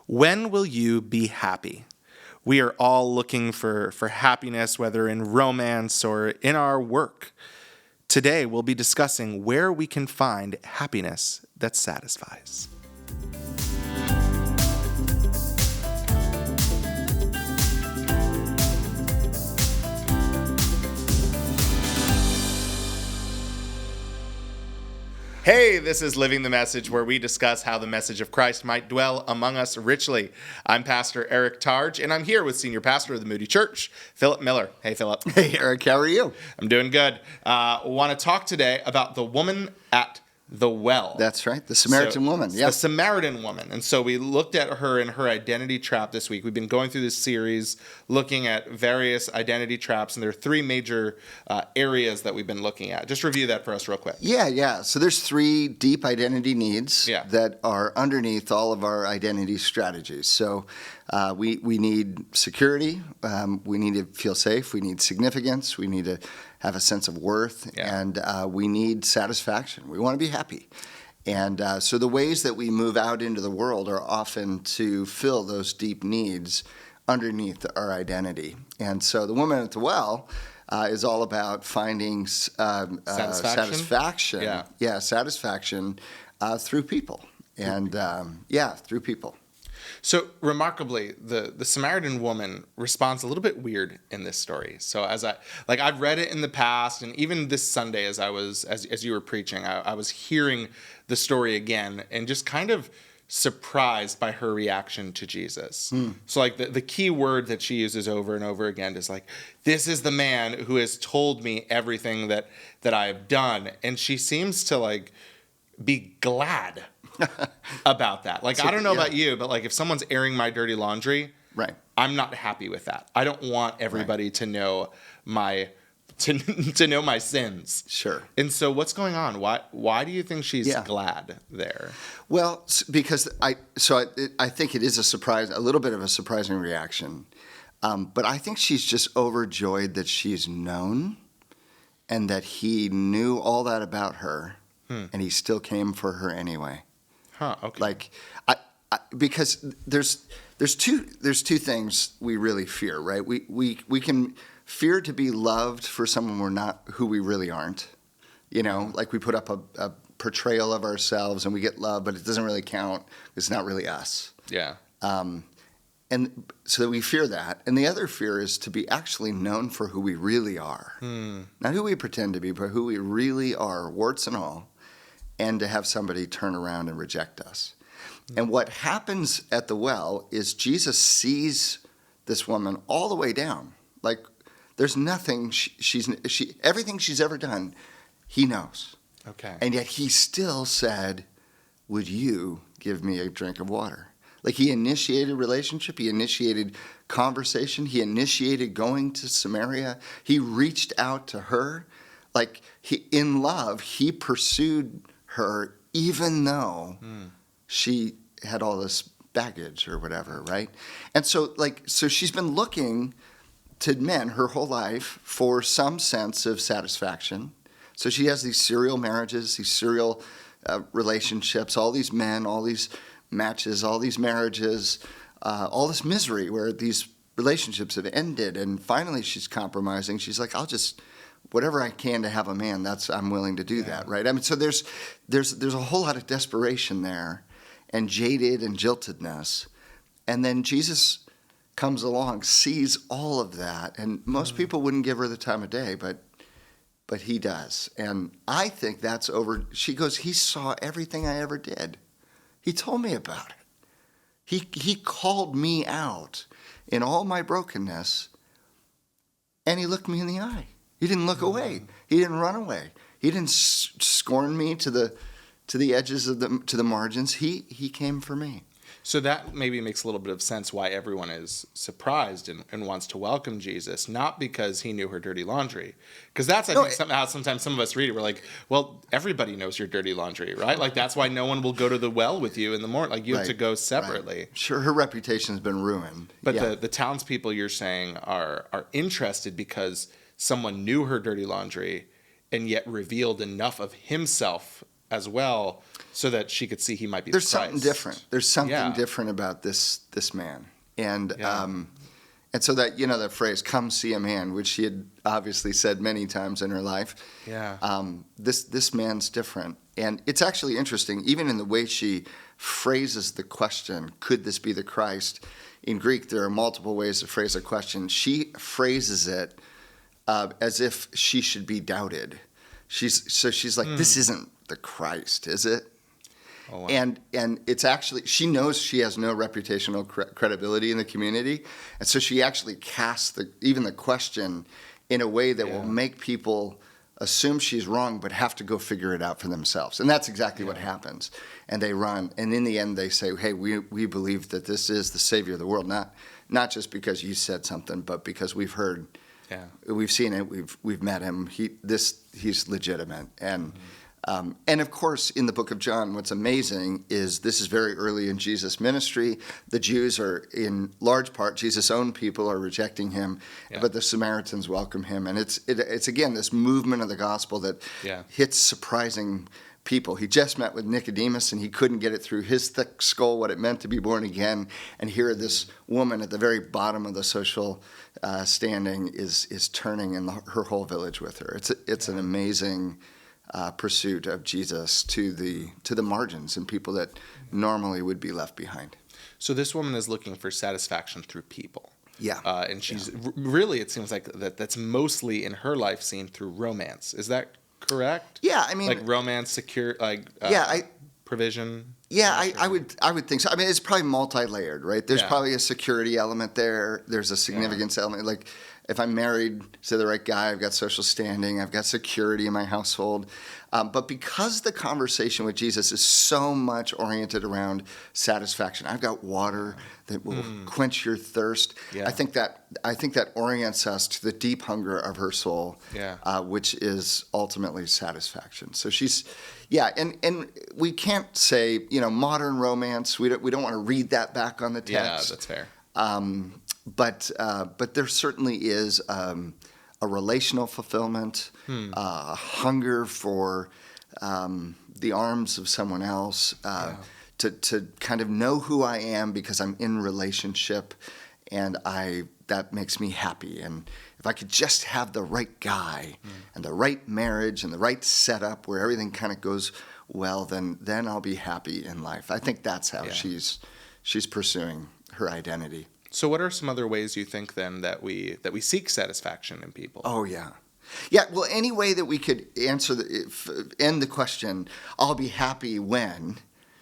When will you be happy? We are all looking for happiness, whether in romance or in our work. Today, we'll be discussing where we can find happiness that satisfies. Hey, this is Living the Message, where we discuss how the message of Christ might dwell among us richly. I'm Pastor Eric Targe, and I'm here with Senior Pastor of the Moody Church, Philip Miller. Hey, Philip. Hey, Eric. How are you? I'm doing good. Want to talk today about the woman at the well. That's right. The Samaritan woman. Yeah. The Samaritan woman. And so we looked at her and her identity trap this week. We've been going through this series looking at various identity traps, and there are three major areas that we've been looking at. Just review that for us real quick. Yeah. So there's three deep identity needs that are underneath all of our identity strategies. So we need security. We need to feel safe. We need significance. We need to have a sense of worth, and we need satisfaction. We want to be happy. And so the ways that we move out into the world are often to fill those deep needs underneath our identity. And so the woman at the well is all about finding satisfaction. Satisfaction through people. And through people. So remarkably, the Samaritan woman responds a little bit weird in this story. So I've read it in the past, and even this Sunday as you were preaching, I was hearing the story again and just kind of surprised by her reaction to Jesus. So the key word that she uses over and over again is this is the man who has told me everything that I have done. And she seems to be glad about that. I don't know about you, but if someone's airing my dirty laundry, right, I'm not happy with that. I don't want everybody to know my to know my sins. Sure. And so what's going on? Why do you think she's glad there? Well, because I think it is a little bit of a surprising reaction. But I think she's just overjoyed that she's known and that he knew all that about her, and he still came for her anyway. Huh. Okay. Because there's two things we really fear, right? We can fear to be loved for someone we're not, who we really aren't. We put up a portrayal of ourselves and we get love, but it doesn't really count. It's not really us. Yeah. And so we fear that. And the other fear is to be actually known for who we really are. Not who we pretend to be, but who we really are, warts and all. And to have somebody turn around and reject us. And what happens at the well is Jesus sees this woman all the way down. There's nothing everything she's ever done, he knows. Okay. And yet he still said, "Would you give me a drink of water?" He initiated relationship, he initiated conversation, he initiated going to Samaria, he reached out to her. In love, he pursued her, even though she had all this baggage or whatever, right? And so she's been looking to men her whole life for some sense of satisfaction. So she has these serial marriages, these serial relationships, all these men, all these matches, all these marriages, all this misery where these relationships have ended. And finally she's compromising. She's like, I'll just... whatever I can to have a man, I'm willing to do that, right? I mean, so there's a whole lot of desperation there, and jaded and jiltedness, and then Jesus comes along, sees all of that, and most people wouldn't give her the time of day, but he does, and I think that's over. She goes, he saw everything I ever did. He told me about it. He called me out in all my brokenness, and he looked me in the eye. He didn't look away. He didn't run away. He didn't scorn me to the edges of to the margins. He came for me. So that maybe makes a little bit of sense why everyone is surprised and wants to welcome Jesus, not because he knew her dirty laundry. Because that's, I think, how sometimes some of us read it. We're like, well, everybody knows your dirty laundry, right? That's why no one will go to the well with you in the morning. You have to go separately. Right. Sure, her reputation's been ruined. But the townspeople, you're saying, are interested because someone knew her dirty laundry and yet revealed enough of himself as well, so that she could see he might be There's the Christ. something different. There's something Yeah. different about this man. And Yeah. and so that, the phrase "come see a man," which she had obviously said many times in her life. Yeah. This man's different. And it's actually interesting, even in the way she phrases the question, could this be the Christ? In Greek, there are multiple ways to phrase a question. She phrases it as if she should be doubted. She's like, this isn't the Christ, is it? Oh, wow. And it's actually, she knows she has no reputational credibility in the community. And so she actually casts even the question in a way that will make people assume she's wrong, but have to go figure it out for themselves. And that's exactly what happens. And they run. And in the end, they say, hey, we believe that this is the Savior of the world, not just because you said something, but because we've heard, we've seen it, we've met him. He's legitimate. And of course, in the book of John, what's amazing is this is very early in Jesus' ministry. The Jews are, in large part, Jesus' own people are rejecting him, but the Samaritans welcome him. And it's again, this movement of the gospel that hits surprising people. He just met with Nicodemus, and he couldn't get it through his thick skull what it meant to be born again. And here this woman at the very bottom of the social standing is turning, and her whole village with her. It's an amazing pursuit of Jesus to the margins and people that normally would be left behind. So this woman is looking for satisfaction through people. Yeah. And she's really, it seems like that's mostly in her life seen through romance. Is that correct? Yeah, I mean, like romance, secure, provision. Yeah, I would think so. I mean, it's probably multi-layered, right? There's probably a security element there. There's a significance element. Like, if I'm married to the right guy, I've got social standing, I've got security in my household. But because the conversation with Jesus is so much oriented around satisfaction, I've got water that will quench your thirst. Yeah. I think that orients us to the deep hunger of her soul, which is ultimately satisfaction. So she's, and we can't say, modern romance. We don't want to read that back on the text. Yeah, that's fair. But there certainly is a relational fulfillment, a hunger for the arms of someone else, to kind of know who I am because I'm in relationship, and that makes me happy. And if I could just have the right guy and the right marriage and the right setup where everything kind of goes well, then I'll be happy in life. I think that's how she's pursuing her identity. So what are some other ways you think then that we seek satisfaction in people? Oh, yeah. Well, any way that we could end the question, I'll be happy when,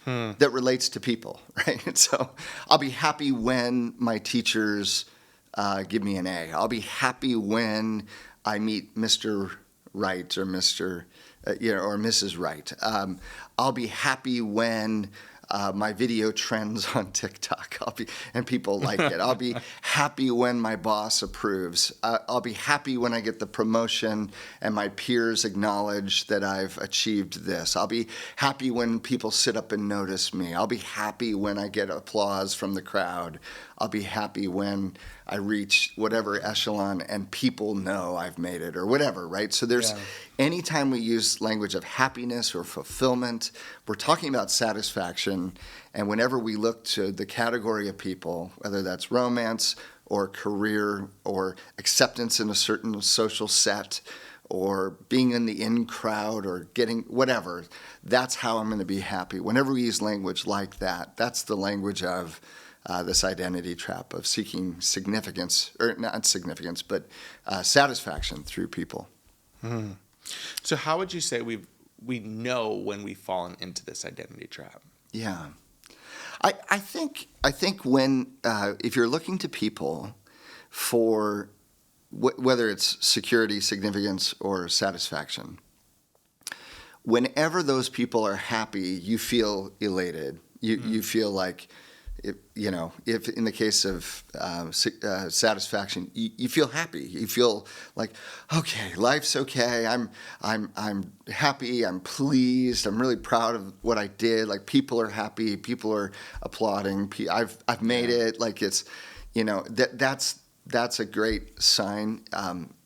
that relates to people, right? So I'll be happy when my teachers give me an A. I'll be happy when I meet Mr. Right or Mr. Or Mrs. Right. I'll be happy when my video trends on TikTok, and people like it. I'll be happy when my boss approves. I'll be happy when I get the promotion and my peers acknowledge that I've achieved this. I'll be happy when people sit up and notice me. I'll be happy when I get applause from the crowd. I'll be happy when I reach whatever echelon and people know I've made it, or whatever, right? So there's anytime we use language of happiness or fulfillment, we're talking about satisfaction. And whenever we look to the category of people, whether that's romance or career or acceptance in a certain social set or being in the in crowd or getting whatever, that's how I'm going to be happy. Whenever we use language like that, that's the language of this identity trap of seeking significance, or not significance, but satisfaction through people. So how would you say we know when we've fallen into this identity trap? Yeah. I think when, if you're looking to people for whether it's security, significance, or satisfaction, whenever those people are happy, you feel elated. You feel like, if in the case of satisfaction, you feel happy. You feel like, okay, life's okay. I'm happy. I'm pleased. I'm really proud of what I did. Like, people are happy. People are applauding. I've made it. Like, it's, that's a great sign.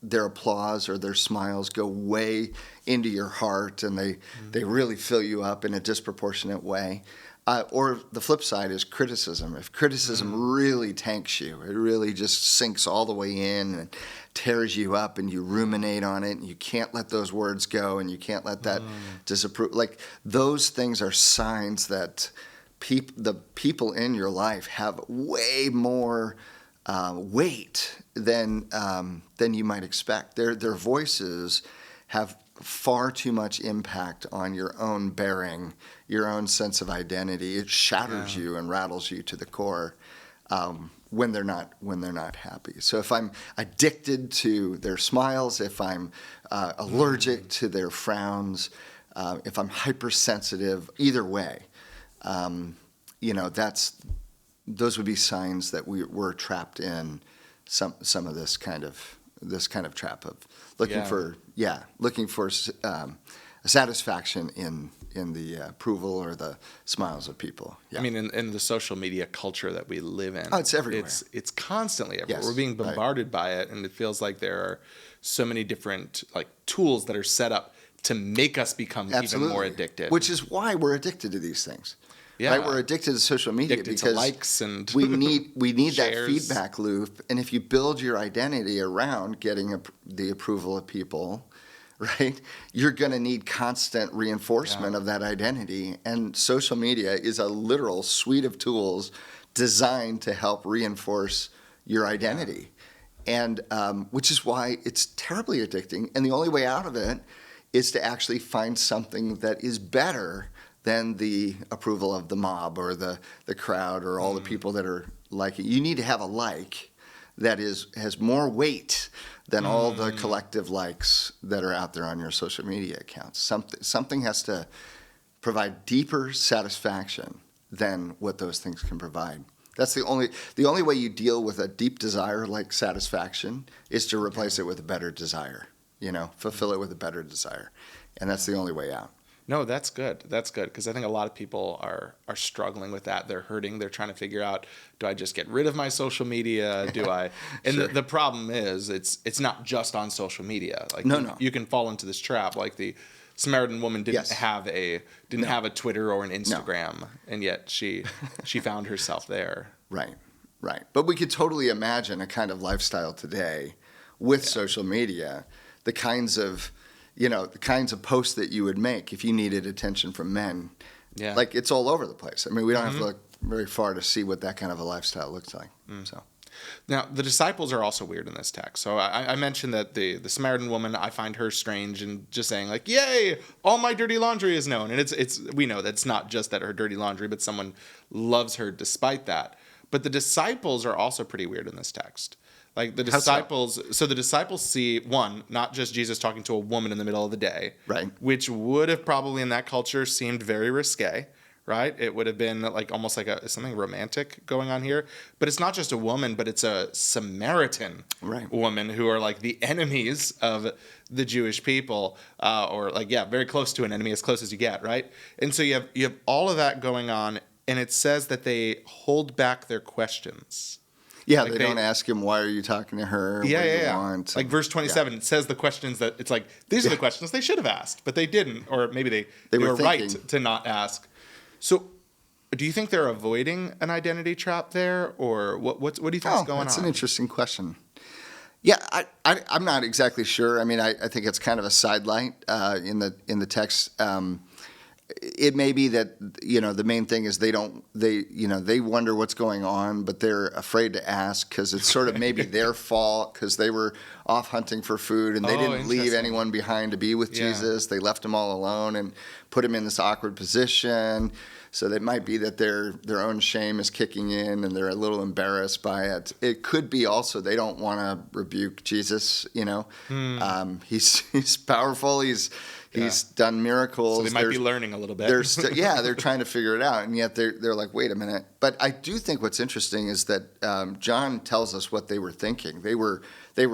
Their applause or their smiles go way into your heart, and they really fill you up in a disproportionate way. Or the flip side is criticism. If criticism really tanks you, it really just sinks all the way in and tears you up, and you ruminate on it, and you can't let those words go, and you can't let that disapprove. Like, those things are signs that the people in your life have way more weight than you might expect. Their voices have far too much impact on your own bearing, your own sense of identity. It shatters you and rattles you to the core when they're not happy. So if I'm addicted to their smiles, if I'm allergic to their frowns, if I'm hypersensitive, either way, those would be signs that we're trapped in some of this kind of trap of looking for satisfaction in the approval or the smiles of people. Yeah. I mean, in the social media culture that we live in, it's everywhere. It's constantly everywhere. Yes, We're being bombarded by it, and it feels like there are so many different tools that are set up to make us become even more addicted. Which is why we're addicted to these things. Yeah. Right? We're addicted to social media Addicted because to likes and we need that shares. feedback loop. And if you build your identity around getting the approval of people, right, you're going to need constant reinforcement of that identity. And social media is a literal suite of tools designed to help reinforce your identity. And which is why it's terribly addicting. And the only way out of it is to actually find something that is better than the approval of the mob or the crowd or all the people that are liking. You need to have a like that has more weight than all the collective likes that are out there on your social media accounts. Something has to provide deeper satisfaction than what those things can provide. That's the only way you deal with a deep desire like satisfaction is to replace it with a better desire. Fulfill it with a better desire, and that's the only way out. No, that's good. That's good, because I think a lot of people are struggling with that. They're hurting. They're trying to figure out, do I just get rid of my social media? Do I? And Sure. the problem is, it's not just on social media. No. You can fall into this trap. Like the Samaritan woman didn't have a Twitter or an Instagram, and yet she found herself there. Right. But we could totally imagine a kind of lifestyle today with social media, the kinds of posts that you would make if you needed attention from men. Yeah. Like, it's all over the place. I mean, we don't have to look very far to see what that kind of a lifestyle looks like. So, now, the disciples are also weird in this text. So I mentioned that the Samaritan woman, I find her strange and just saying like, "Yay, all my dirty laundry is known." And we know that it's not just that her dirty laundry, but someone loves her despite that. But the disciples are also pretty weird in this text. Like the disciples, so the disciples see, one, not just Jesus talking to a woman in the middle of the day, right? Which would have probably in that culture seemed very risque, right? It would have been like almost like something romantic going on here. But it's not just a woman, but it's a Samaritan woman who are like the enemies of the Jewish people, or very close to an enemy, as close as you get, right? And so you have all of that going on, and it says that they hold back their questions. Yeah, they don't ask him, why are you talking to her? Yeah, what do you yeah. want? Like verse 27, it says the questions that it's like, these are the questions they should have asked, but they didn't. Or maybe they were right to not ask. So do you think they're avoiding an identity trap there? Or what do you think is going on? That's an interesting question. Yeah, I'm not exactly sure. I mean, I think it's kind of a sidelight in the text. It may be that, the main thing is they wonder what's going on, but they're afraid to ask because it's sort of maybe their fault because they were off hunting for food and they didn't leave anyone behind to be with Jesus. They left him all alone and put him in this awkward position. So it might be that their own shame is kicking in and they're a little embarrassed by it. It could be also they don't want to rebuke Jesus. He's powerful. He's done miracles. So they might be learning a little bit. They're trying to figure it out, and yet they're like, wait a minute. But I do think what's interesting is that John tells us what they were thinking. They were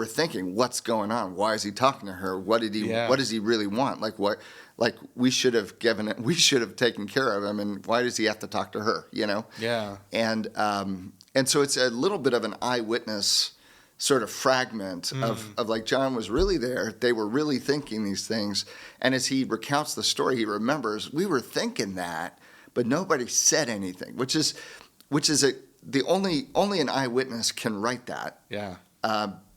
thinking, what's going on? Why is he talking to her? What does he really want? Like what? Like we should have given it. We should have taken care of him, and why does he have to talk to her? Yeah. And so it's a little bit of an eyewitness sort of fragment of like John was really there. They were really thinking these things. And as he recounts the story, he remembers, we were thinking that, but nobody said anything, which is the only an eyewitness can write that. Yeah.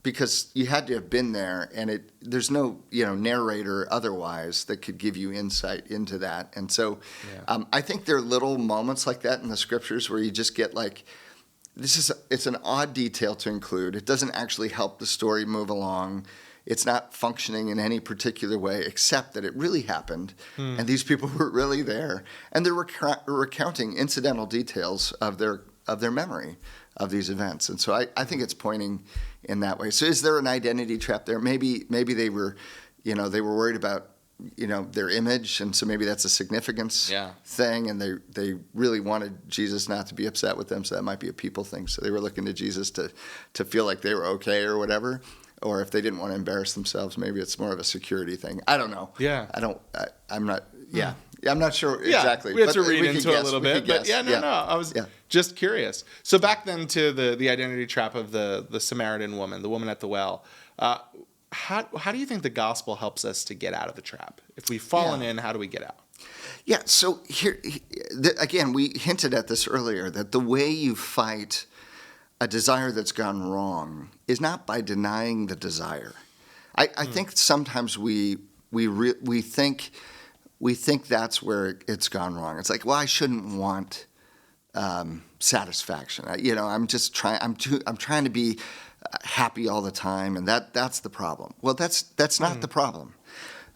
Because you had to have been there, and there's no narrator otherwise that could give you insight into that. And so I think there are little moments like that in the scriptures where you just get like, it's an odd detail to include. It doesn't actually help the story move along. It's not functioning in any particular way except that it really happened, and these people were really there, and they're recounting incidental details of their memory of these events. And so I think it's pointing in that way. So is there an identity trap there? Maybe they were worried about their image, and so maybe that's a significance thing, and they really wanted Jesus not to be upset with them, so that might be a people thing. So they were looking to Jesus to feel like they were okay or whatever, or if they didn't want to embarrass themselves, maybe it's more of a security thing. I don't know. I'm not sure exactly. We have to read into it a little bit, but I was just curious. So back then to the identity trap of the Samaritan woman, the woman at the well. How do you think the gospel helps us to get out of the trap? If we've fallen in, how do we get out? Yeah, so here, again, we hinted at this earlier, that the way you fight a desire that's gone wrong is not by denying the desire. I think sometimes we think that's where it's gone wrong. It's like, well, I shouldn't want satisfaction. I'm trying to be happy all the time, and that's the problem. Well, that's not the problem.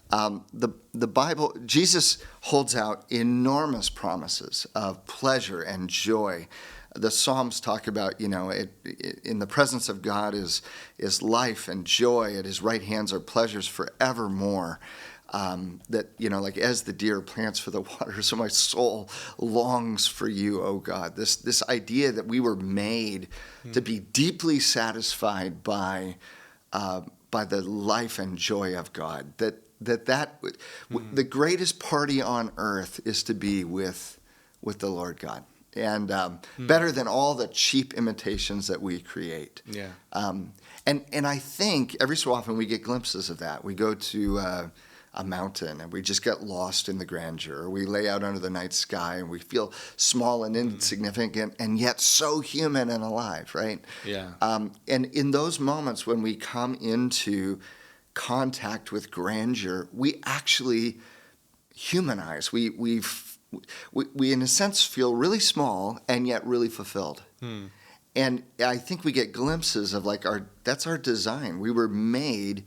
The Bible, Jesus holds out enormous promises of pleasure and joy. The Psalms talk about, in the presence of God is life and joy. At his right hands are pleasures forevermore. That, like as the deer plants for the water, so my soul longs for you, O God. This idea that we were made to be deeply satisfied by the life and joy of God. The greatest party on earth is to be with the Lord God. And better than all the cheap imitations that we create. Yeah. And I think every so often we get glimpses of that. We go to a mountain and we just get lost in the grandeur. Or we lay out under the night sky and we feel small and insignificant and yet so human and alive, right? Yeah. And in those moments when we come into contact with grandeur, we actually humanize. We in a sense feel really small and yet really fulfilled. And I think we get glimpses of that's our design. We were made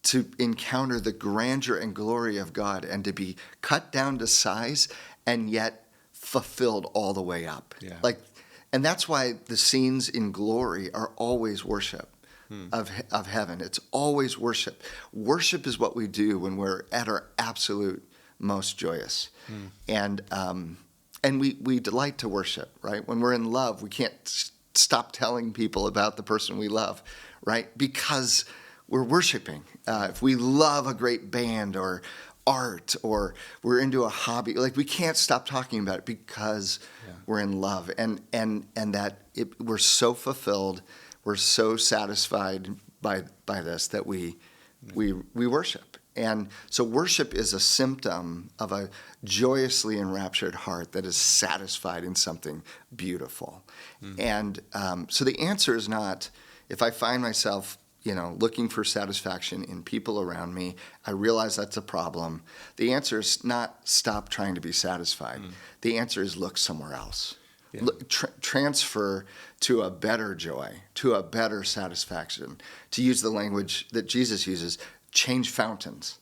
to encounter the grandeur and glory of God and to be cut down to size and yet fulfilled all the way up. Yeah. And that's why the scenes in glory are always worship of heaven. It's always worship. Worship is what we do when we're at our absolute most joyous. And we delight to worship, right? When we're in love, we can't stop telling people about the person we love, right? Because we're worshiping. If we love a great band or art or we're into a hobby, we can't stop talking about it because we're in love. And that we're so fulfilled, we're so satisfied by this that we worship. And so worship is a symptom of a joyously enraptured heart that is satisfied in something beautiful. And so the answer is not, if I find myself, looking for satisfaction in people around me, I realize that's a problem. The answer is not stop trying to be satisfied. The answer is look somewhere else. Yeah. Transfer to a better joy, to a better satisfaction. To use the language that Jesus uses, change fountains.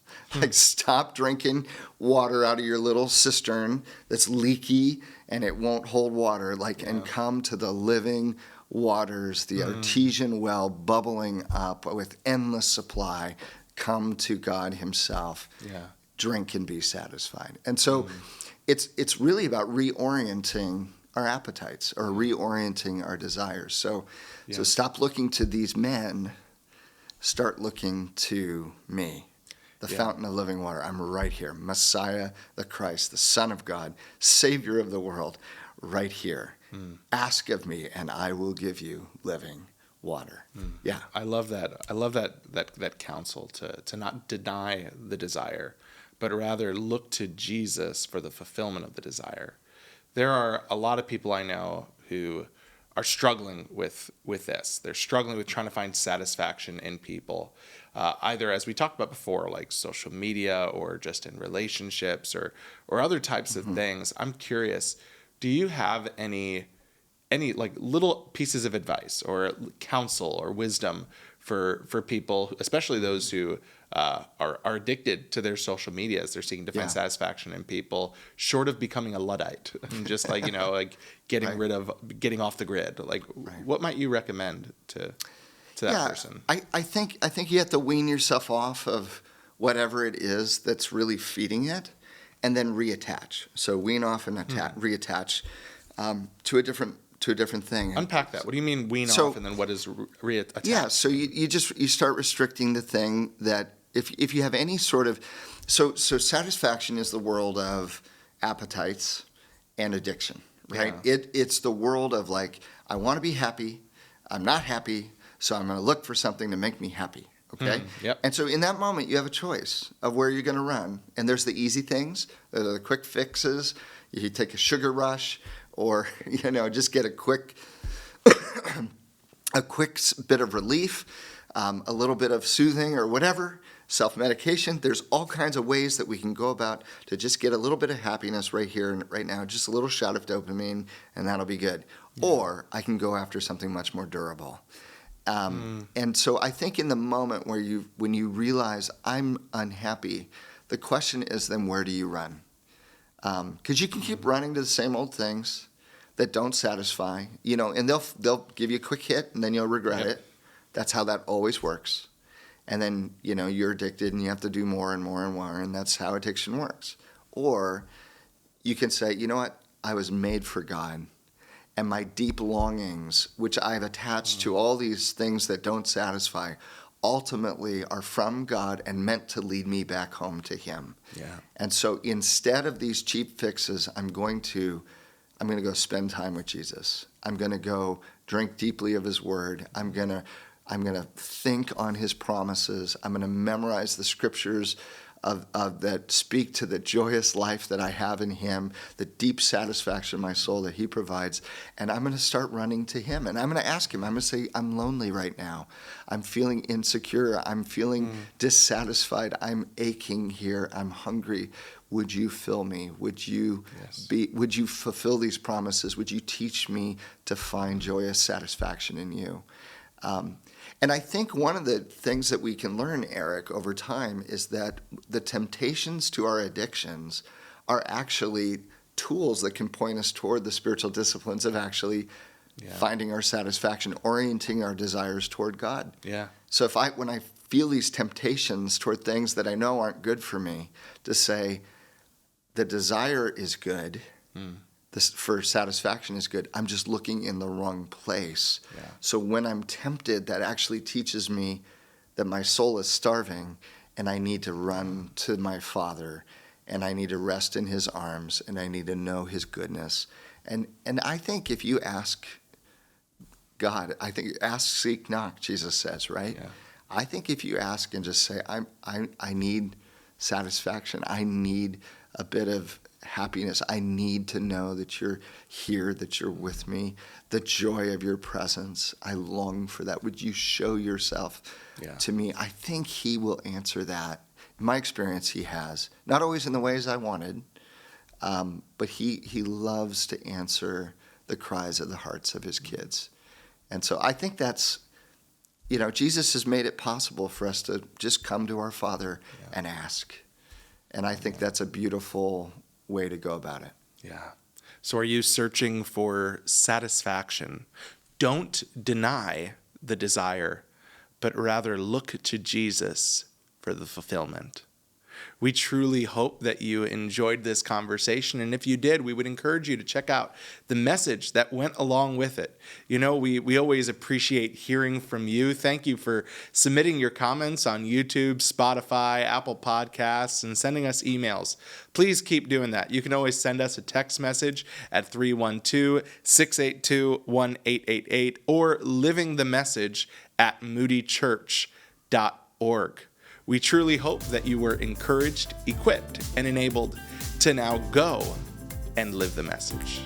Stop drinking water out of your little cistern that's leaky and it won't hold water, and come to the living waters, the artesian well bubbling up with endless supply. Come to God himself. Yeah. Drink and be satisfied. And so it's really about reorienting our appetites or reorienting our desires. So stop looking to these men. Start looking to me, the fountain of living water. I'm right here. Messiah, the Christ, the Son of God, Savior of the world, right here. Ask of me, and I will give you living water. Yeah. I love that. I love that counsel to not deny the desire, but rather look to Jesus for the fulfillment of the desire. There are a lot of people I know who are struggling with this. They're struggling with trying to find satisfaction in people, either, as we talked about before, like social media, or just in relationships, or other types of things. I'm curious, do you have any like little pieces of advice or counsel or wisdom for people, especially those who are addicted to their social media, as they're seeking to find satisfaction in people, short of becoming a Luddite and just like, like getting off the grid? Like, what might you recommend to that person? I think you have to wean yourself off of whatever it is that's really feeding it, and then reattach. So wean off and reattach to a different thing. Unpack that. What do you mean wean off, and then what is reattach? Yeah, so you start restricting the thing that if you have any sort of so satisfaction is the world of appetites and addiction, right? Yeah. It's the world of like, I want to be happy, I'm not happy, so I'm going to look for something to make me happy. Okay? Yep. And so in that moment, you have a choice of where you're going to run. And there's the easy things, the quick fixes. You take a sugar rush, or, just get a quick bit of relief, a little bit of soothing or whatever, self-medication. There's all kinds of ways that we can go about to just get a little bit of happiness right here and right now, just a little shot of dopamine, and that'll be good. Yeah. Or I can go after something much more durable. And so I think in the moment when you realize I'm unhappy, the question is then, where do you run? Because you can keep running to the same old things that don't satisfy, and they'll give you a quick hit, and then you'll regret it. That's how that always works. And then, you're addicted, and you have to do more and more and more, and that's how addiction works. Or you can say, you know what? I was made for God. And my deep longings, which I've attached to all these things that don't satisfy, ultimately are from God and meant to lead me back home to Him. Yeah. And so instead of these cheap fixes, I'm going to go spend time with Jesus. I'm going to go drink deeply of His Word. I'm going to think on His promises. I'm going to memorize the scriptures that speak to the joyous life that I have in Him, the deep satisfaction of my soul that He provides. And I'm going to start running to Him. And I'm going to ask Him, I'm going to say, I'm lonely right now. I'm feeling insecure. I'm feeling dissatisfied. I'm aching here. I'm hungry. Would you fill me? Would you fulfill these promises? Would you teach me to find joyous satisfaction in you? And I think one of the things that we can learn, Eric, over time is that the temptations to our addictions are actually tools that can point us toward the spiritual disciplines of actually finding our satisfaction, orienting our desires toward God. Yeah. So when I feel these temptations toward things that I know aren't good for me, to say the desire is good, this for satisfaction is good, I'm just looking in the wrong place. Yeah. So when I'm tempted, that actually teaches me that my soul is starving and I need to run to my Father, and I need to rest in His arms, and I need to know His goodness. And I think if you ask God, ask, seek, knock, Jesus says, right? Yeah. I think if you ask and just say, I need satisfaction, I need a bit of happiness, I need to know that you're here, that you're with me, the joy of your presence, I long for that. Would you show yourself to me? I think He will answer that. In my experience, He has. Not always in the ways I wanted, but he loves to answer the cries of the hearts of His kids. And so I think that's, Jesus has made it possible for us to just come to our Father and ask. And I think that's a beautiful way to go about it. Yeah. So are you searching for satisfaction? Don't deny the desire, but rather look to Jesus for the fulfillment. We truly hope that you enjoyed this conversation. And if you did, we would encourage you to check out the message that went along with it. You know, we always appreciate hearing from you. Thank you for submitting your comments on YouTube, Spotify, Apple Podcasts, and sending us emails. Please keep doing that. You can always send us a text message at 312-682-1888 or living the message at moodychurch.org. We truly hope that you were encouraged, equipped, and enabled to now go and live the message.